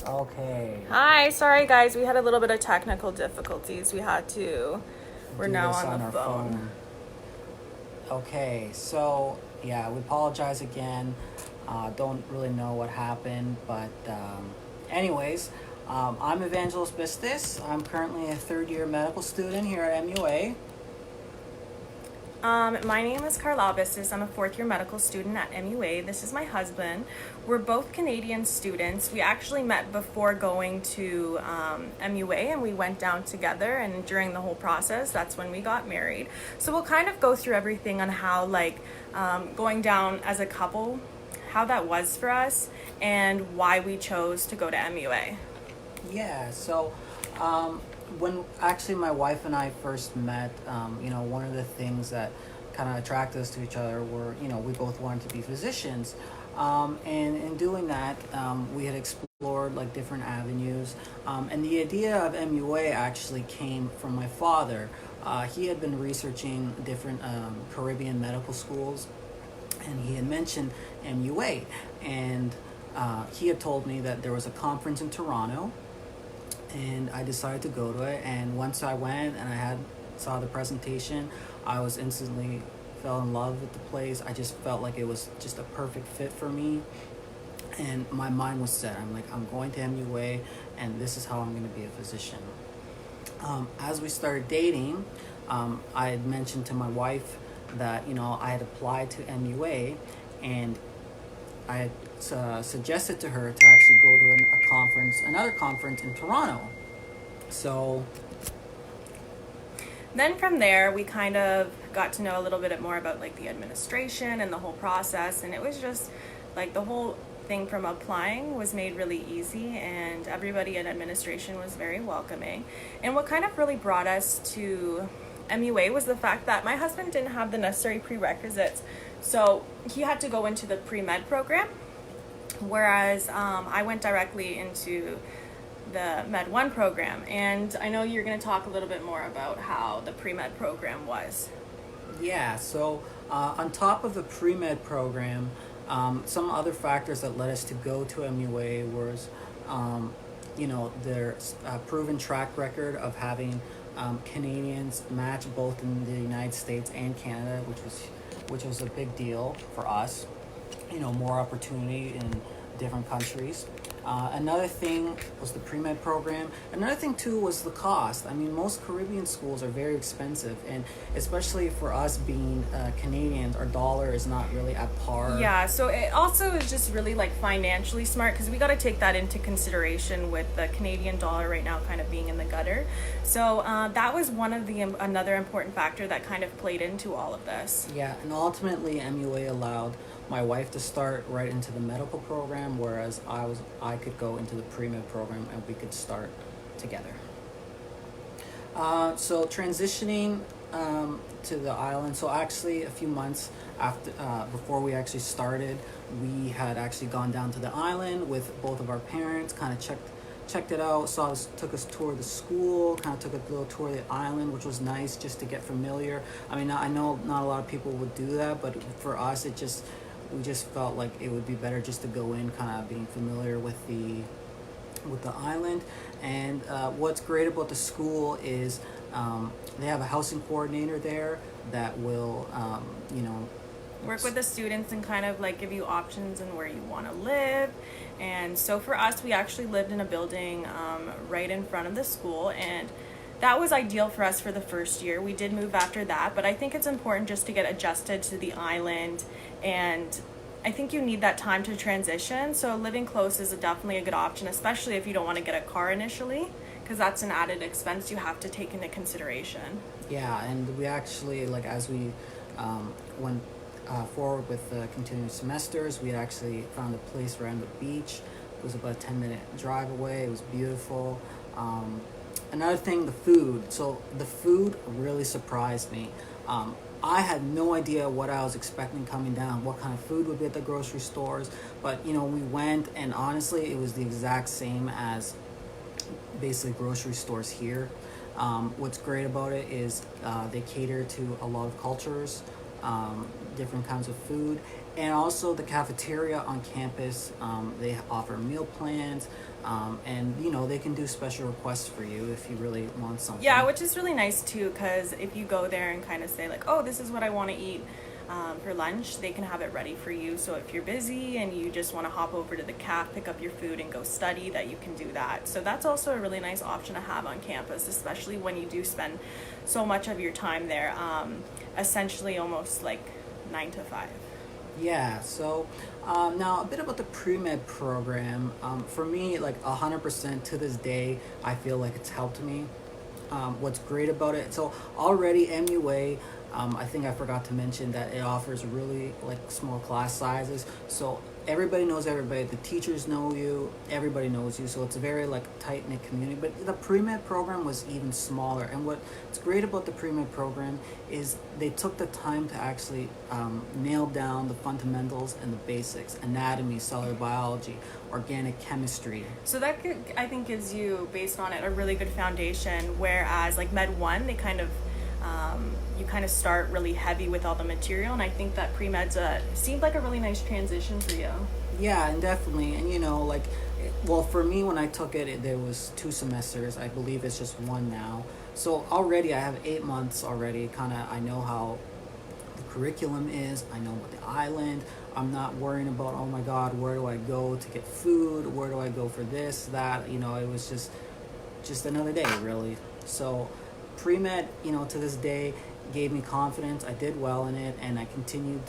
Okay. Hi, sorry guys, we had a little bit of technical difficulties. We're Do now this on the our phone. Okay, so yeah, we apologize again. Don't really know what happened, but anyways, I'm Evangelos Bistas. I'm currently a third-year medical student here at MUA. My name is Karlyle Bistas. I'm a fourth year medical student at MUA. This is my husband. We're both Canadian students. We actually met before going to MUA, and we went down together, and during the whole process, that's when we got married. So we'll kind of go through everything on how going down as a couple, how that was for us, and why we chose to go to MUA. Yeah, so when actually my wife and I first met, one of the things that kind of attracted us to each other were, we both wanted to be physicians. And in doing that, we had explored like different avenues. And the idea of MUA actually came from my father. He had been researching different Caribbean medical schools, and he had mentioned MUA. And he had told me that there was a conference in Toronto, and I decided to go to it. And once I went and saw the presentation, I was instantly fell in love with the place. I just felt like it was just a perfect fit for me, and my mind was set. I'm like, I'm going to MUA, and this is how I'm going to be a physician. As we started dating, I had mentioned to my wife that I had applied to MUA, and I had suggested to her to actually go to another conference in Toronto. So Then from there, we kind of got to know a little bit more about like the administration and the whole process, and it was just like the whole thing from applying was made really easy, and everybody in administration was very welcoming. And what kind of really brought us to MUA was the fact that my husband didn't have the necessary prerequisites, so he had to go into the pre-med program, whereas I went directly into the Med 1 program. And I know you're going to talk a little bit more about how the pre-med program was. yeah, so on top of the pre-med program, some other factors that led us to go to MUA was, their proven track record of having Canadians match both in the United States and Canada, which was a big deal for us. More opportunity in different countries. Another thing was the pre-med program. Another thing too was the cost. I mean, most Caribbean schools are very expensive, and especially for us being Canadians, our dollar is not really at par. Yeah, so it also is just really like financially smart, because we got to take that into consideration with the Canadian dollar right now kind of being in the gutter. So that was one of another important factor that kind of played into all of this. Yeah, and ultimately MUA allowed my wife to start right into the medical program, whereas I could go into the pre-med program, and we could start together. So transitioning to the island. So actually, a few months after, before we actually started, we had actually gone down to the island with both of our parents. Kind of checked it out. Took us tour the school. Kind of took a little tour of the island, which was nice just to get familiar. I mean, I know not a lot of people would do that, but for us, we just felt like it would be better just to go in kind of being familiar with the island. And what's great about the school is they have a housing coordinator there that will Work with the students and kind of like give you options and where you want to live. And so for us, we actually lived in a building right in front of the school, and that was ideal for us for the first year. We did move after that, but I think it's important just to get adjusted to the island, and I think you need that time to transition. So living close is definitely a good option, especially if you don't want to get a car initially, because that's an added expense you have to take into consideration. Yeah, and we actually, like, as we went forward with the continuing semesters, we had actually found a place around the beach. It was about a 10-minute drive away. It was beautiful. Another thing, the food. So the food really surprised me. I had no idea what I was expecting coming down, what kind of food would be at the grocery stores. But, we went, and honestly, it was the exact same as basically grocery stores here. What's great about it is they cater to a lot of cultures, different kinds of food, And also the cafeteria on campus, they offer meal plans, and they can do special requests for you if you really want something. Yeah, which is really nice too, because if you go there and kind of say like, oh, this is what I want to eat for lunch, they can have it ready for you. So if you're busy and you just want to hop over to the caf, pick up your food and go study, that you can do that. So that's also a really nice option to have on campus, especially when you do spend so much of your time there, essentially almost like 9 to 5. Yeah, so now a bit about the pre-med program. For me, like 100% to this day, I feel like it's helped me. What's great about it, so already MUA, I think I forgot to mention that it offers really like small class sizes. So everybody knows everybody, the teachers know you, everybody knows you. So it's a very like tight knit community. But the pre-med program was even smaller. And what's great about the pre-med program is they took the time to actually nail down the fundamentals and the basics: anatomy, cellular biology, organic chemistry. So that I think gives you, based on it, a really good foundation. Whereas like Med 1, they kind of you kind of start really heavy with all the material, and I think that pre-med's seemed like a really nice transition for you. Yeah, and definitely, and well, for me when I took it, there was 2 semesters. I believe it's just 1 now. So already I have 8 months already. Kind of, I know how the curriculum is. I know about the island. I'm not worrying about, oh my God, where do I go to get food? Where do I go for this, that? It was just another day, really. So pre-med, to this day, gave me confidence. I did well in it, and I continued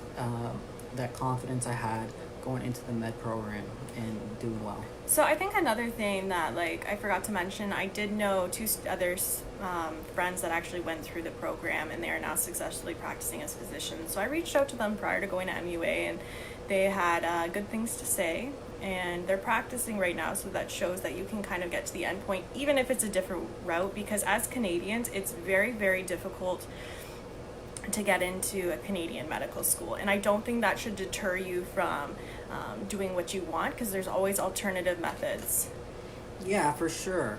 that confidence I had going into the med program and doing well. So I think another thing that I forgot to mention, I did know 2 other friends that actually went through the program, and they are now successfully practicing as physicians. So I reached out to them prior to going to MUA, and they had good things to say, and they're practicing right now. So that shows that you can kind of get to the end point, even if it's a different route, because as Canadians, it's very, very difficult to get into a Canadian medical school. And I don't think that should deter you from doing what you want, because there's always alternative methods. Yeah, for sure.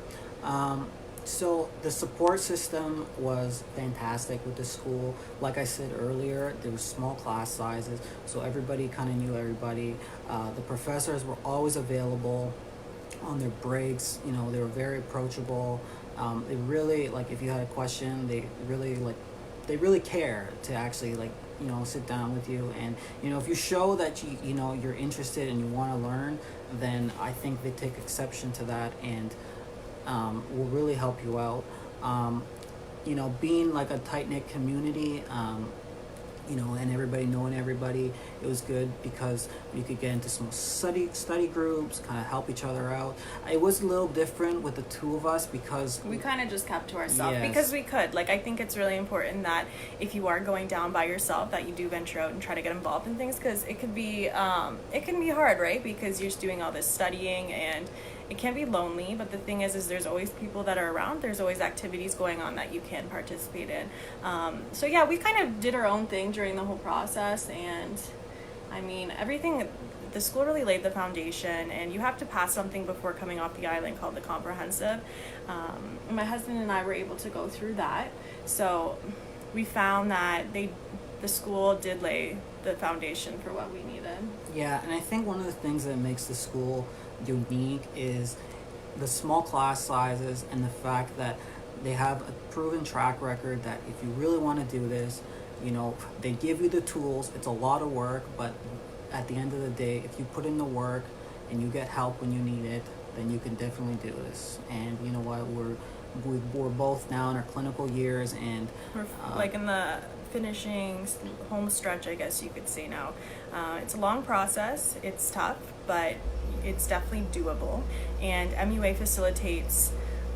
So the support system was fantastic with the school. Like I said earlier, there were small class sizes, so everybody kind of knew everybody. The professors were always available on their breaks. They were very approachable. They really, if you had a question, they really care to actually sit down with you. And if you show that you're interested and you want to learn, then I think they take exception to that and will really help you out. Being like a tight-knit community, and everybody knowing everybody, it was good because you could get into small study groups, kind of help each other out. It was a little different with the 2 of us because we kind of just kept to ourselves. Yes. Because we could. I think it's really important that if you are going down by yourself, that you do venture out and try to get involved in things, because it can be hard, right? Because you're just doing all this studying, and it can be lonely. But the thing is there's always people that are around. There's always activities going on that you can participate in. So yeah, we kind of did our own thing during the whole process, and I mean, everything, the school really laid the foundation, and you have to pass something before coming off the island called the comprehensive. My husband and I were able to go through that, so we found that the school did lay the foundation for what we needed. Yeah, and I think one of the things that makes the school unique is the small class sizes and the fact that they have a proven track record that if you really want to do this, they give you the tools. It's a lot of work, but at the end of the day, if you put in the work and you get help when you need it, then you can definitely do this. And you know what, we're both now in our clinical years, and we're in the finishing home stretch, I guess you could say now. It's a long process, it's tough, but it's definitely doable, and MUA facilitates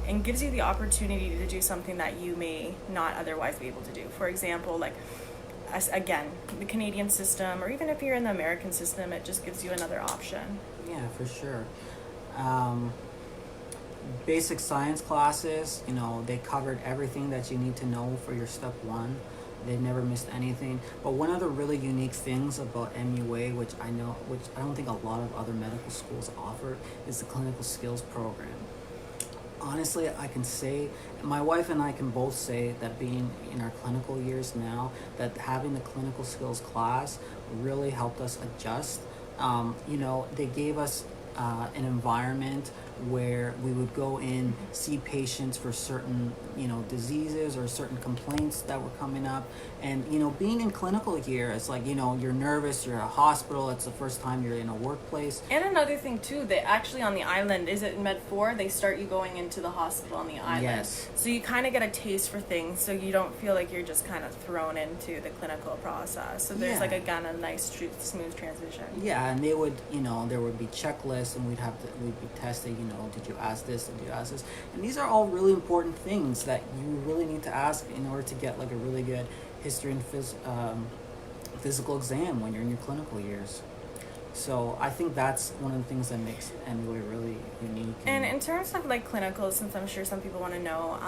and gives you the opportunity to do something that you may not otherwise be able to do. For example, again, the Canadian system, or even if you're in the American system, it just gives you another option. Yeah, for sure. Basic science classes, they covered everything that you need to know for your step 1. They never missed anything. But one of the really unique things about MUA, which I don't think a lot of other medical schools offer, is the clinical skills program. Honestly, I can say, my wife and I can both say that being in our clinical years now, that having the clinical skills class really helped us adjust. They gave us an environment where we would go in, see patients for certain, diseases or certain complaints that were coming up. And, being in clinical here, it's like, you're nervous, you're at a hospital, it's the first time you're in a workplace. And another thing too, they actually on the island, is it Med 4? They start you going into the hospital on the island. Yes. So you kind of get a taste for things, so you don't feel like you're just kind of thrown into the clinical process. So there's Yeah. again a nice smooth transition. Yeah, and they would, there would be checklists, and we'd be tested, did you ask this, did you ask this? And these are all really important things that you really need to ask in order to get like a really good history and physical exam when you're in your clinical years. So I think that's one of the things that makes MUA really unique. And in terms of like clinicals, since I'm sure some people want to know,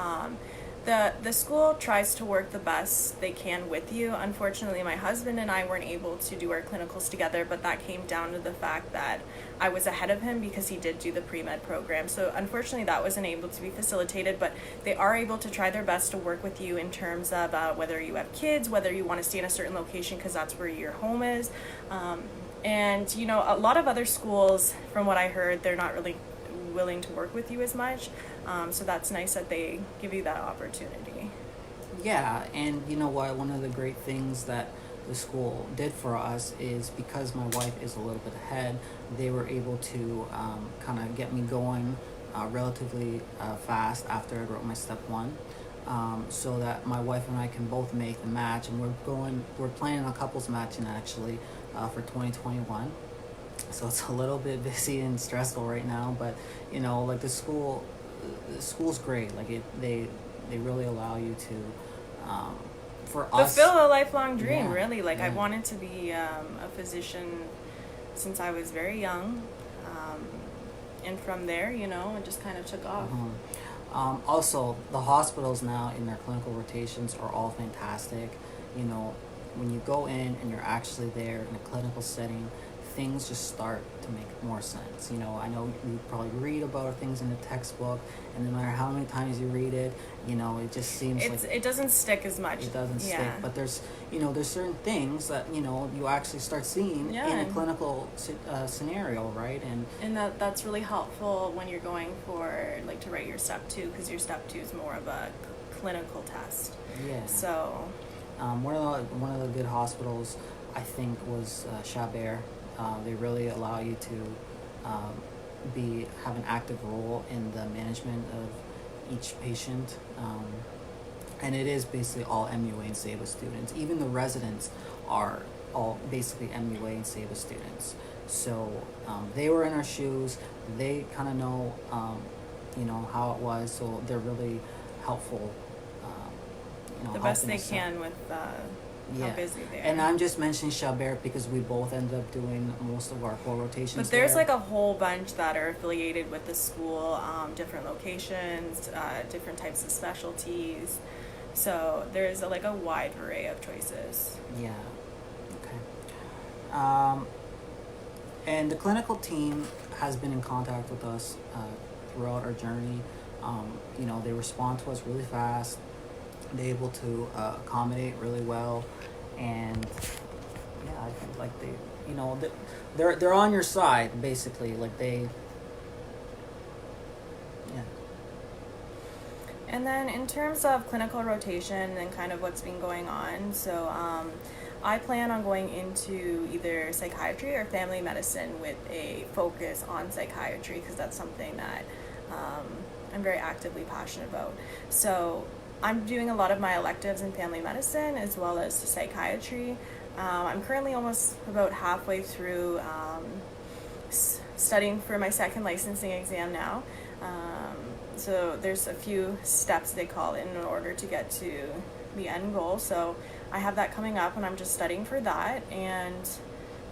the school tries to work the best they can with you. Unfortunately, my husband and I weren't able to do our clinicals together, but that came down to the fact that I was ahead of him because he did do the pre-med program. So unfortunately, that wasn't able to be facilitated, but they are able to try their best to work with you in terms of whether you have kids, whether you want to stay in a certain location because that's where your home is. And, a lot of other schools, from what I heard, they're not really willing to work with you as much. So that's nice that they give you that opportunity. Yeah, and you know what? One of the great things that the school did for us is because my wife is a little bit ahead, they were able to kind of get me going relatively fast after I wrote my step 1. So that my wife and I can both make the match, and we're planning a couples matching actually for 2021. So it's a little bit busy and stressful right now, but like the school's great. Like they really allow you to for us fulfill a lifelong dream. Yeah, really. Like I yeah. wanted to be a physician since I was very young, and from there, it just kind of took off. Also, the hospitals now in their clinical rotations are all fantastic. When you go in and you're actually there in a clinical setting, things just start to make more sense. I know you probably read about things in the textbook, and no matter how many times you read it, it just seems It doesn't stick as much. it doesn't stick. Yeah. But there's certain things that you actually start seeing in a clinical scenario, right? And that's really helpful when you're going for like to write your step 2, because your step 2 is more of a clinical test. Yeah. So one of the good hospitals I think was Chabert. They really allow you to have an active role in the management of each patient, and it is basically all MUA and SABA students. Even the residents are all basically MUA and SABA students. So they were in our shoes. They kind of know, how it was. So they're really helpful. the best they can with how busy they are. And I'm just mentioning Chabert because we both ended up doing most of our core rotations. But there's like a whole bunch that are affiliated with the school, different locations, different types of specialties. So there's a wide array of choices. Yeah. Okay. And the clinical team has been in contact with us throughout our journey. They respond to us really fast. They're able to accommodate really well, and yeah, I think like they're on your side basically. Like they, yeah. And then in terms of clinical rotation and kind of what's been going on, so I plan on going into either psychiatry or family medicine with a focus on psychiatry, because that's something that I'm very actively passionate about. So I'm doing a lot of my electives in family medicine as well as psychiatry. I'm currently almost about halfway through studying for my second licensing exam now. So there's a few steps they call it in order to get to the end goal. So I have that coming up, and I'm just studying for that. And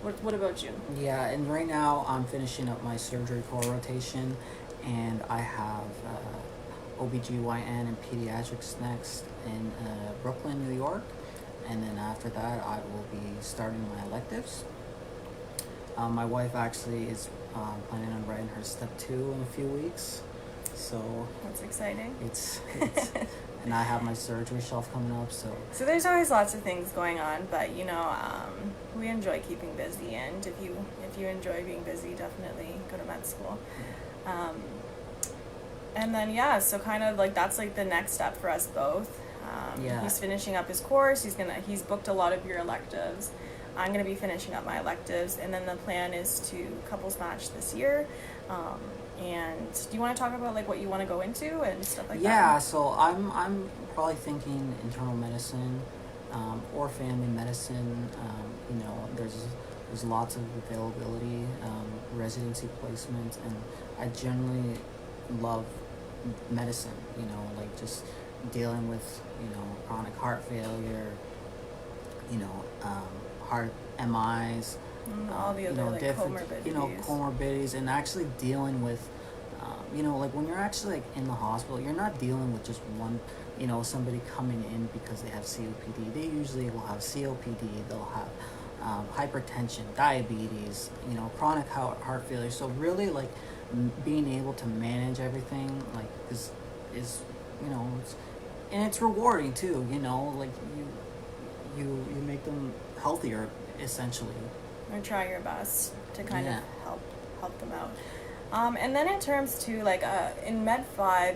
what about you? Yeah, and right now I'm finishing up my surgery core rotation, and I have OBGYN and pediatrics next in Brooklyn, New York. And then after that, I will be starting my electives. My wife actually is planning on writing her step 2 in a few weeks. So That's exciting. it's and I have my surgery shelf coming up. So there's always lots of things going on, but we enjoy keeping busy, and if you enjoy being busy, definitely go to med school. And then so kind of like that's like the next step for us both. He's finishing up his course. He's booked a lot of your electives. I'm gonna be finishing up my electives, and then the plan is to couples match this year. And do you want to talk about like what you want to go into and stuff like that? Yeah, so I'm probably thinking internal medicine, or family medicine. There's lots of availability, residency placements, and I generally love medicine. Like just dealing with chronic heart failure, heart MIs, all the other different comorbidities. comorbidities, and actually dealing with like when you're actually like in the hospital, you're not dealing with just one, somebody coming in because they have COPD. They usually will have COPD, they'll have hypertension, diabetes, chronic heart failure. So really like being able to manage everything like is and it's rewarding too, like you make them healthier essentially. Or try your best to kind of help them out. And then in terms to like in Med 5,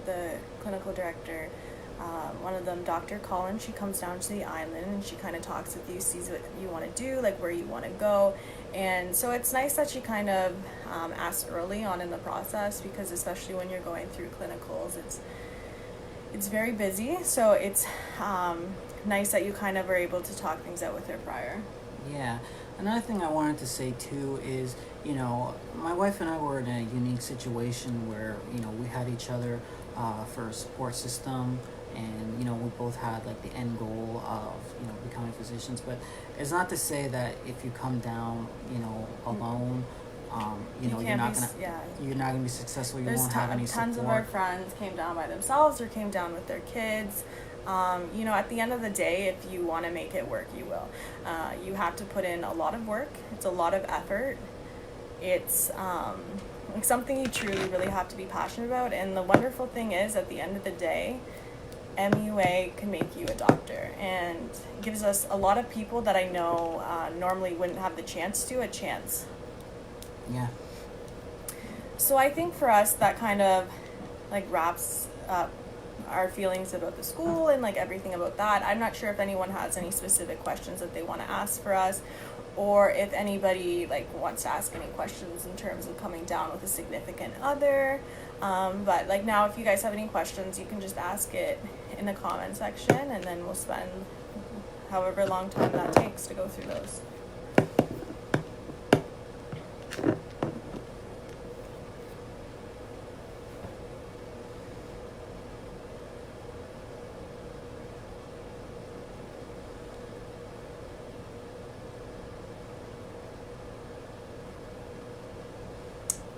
the clinical director, one of them, Dr. Collins, she comes down to the island and she kind of talks with you, sees what you want to do, like where you want to go. And so it's nice that she kind of asks early on in the process, because especially when you're going through clinicals, it's very busy. So it's nice that you kind of are able to talk things out with her prior. Yeah. Another thing I wanted to say too is, my wife and I were in a unique situation where, we had each other for a support system, and, we both had like the end goal of, becoming physicians. But it's not to say that if you come down, alone, you're not gonna be successful. You won't have any support. Tons of our friends came down by themselves or came down with their kids. At the end of the day, if you want to make it work, you will. You have to put in a lot of work. It's a lot of effort. It's like something you truly really have to be passionate about. And the wonderful thing is, at the end of the day, MUA can make you a doctor, and gives us a lot of people that I know normally wouldn't have the chance to, a chance. Yeah. So I think for us, that kind of like wraps up our feelings about the school and like everything about that. I'm not sure if anyone has any specific questions that they want to ask for us, or if anybody like wants to ask any questions in terms of coming down with a significant other. But like now, if you guys have any questions, you can just ask it in the comment section, and then we'll spend however long time that takes to go through those.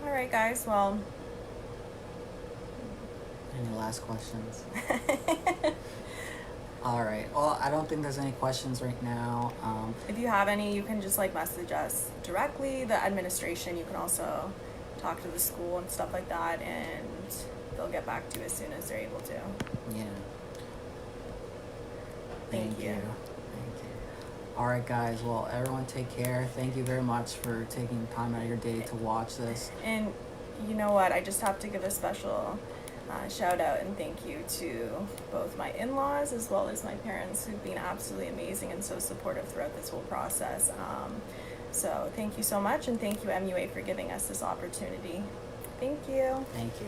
Alright guys, well, any last questions? All right. Well, I don't think there's any questions right now. If you have any, you can just like message us directly, the administration. You can also talk to the school and stuff like that, and they'll get back to you as soon as they're able to. Yeah. Thank you. All right, guys. Well, everyone take care. Thank you very much for taking time out of your day to watch this. And you know what? I just have to give a special shout out and thank you to both my in-laws as well as my parents, who've been absolutely amazing and so supportive throughout this whole process. So thank you so much, and thank you MUA for giving us this opportunity. Thank you. Thank you.